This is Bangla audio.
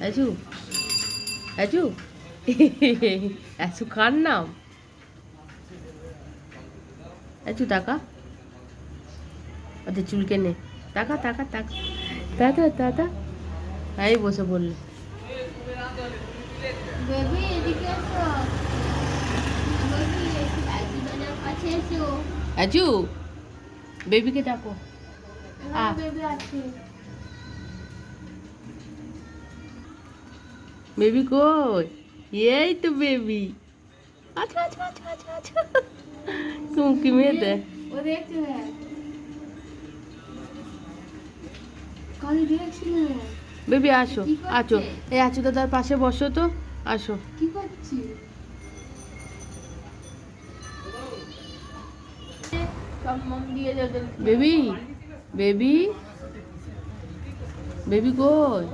অ্যাচু অ্যাচু অ্যাচু কার নাম? অ্যাচু টাকা ওদের চুলকে নে, টাকা টাকা টাকা দাদা দাদা এই বসে বললে বেবি এদিকে এসো, বেবি একটু কাছে এসো। অ্যাচু বেবিকে ডাকো। বেবি আছে। বেবি কই? এই তো বেবি। আচ্ছা আচ্ছা আচ্ছা আচ্ছা আচ্ছা চুমকি মেয়েতে ও দেখছে কালি দেখছিল। বেবি আসো কি করছে? আছো, এই আছো দাদার পাশে বসো তো, আসো। কি করছিস? সব মম দিয়ে যাবে। বেবি বেবি বেবি কই?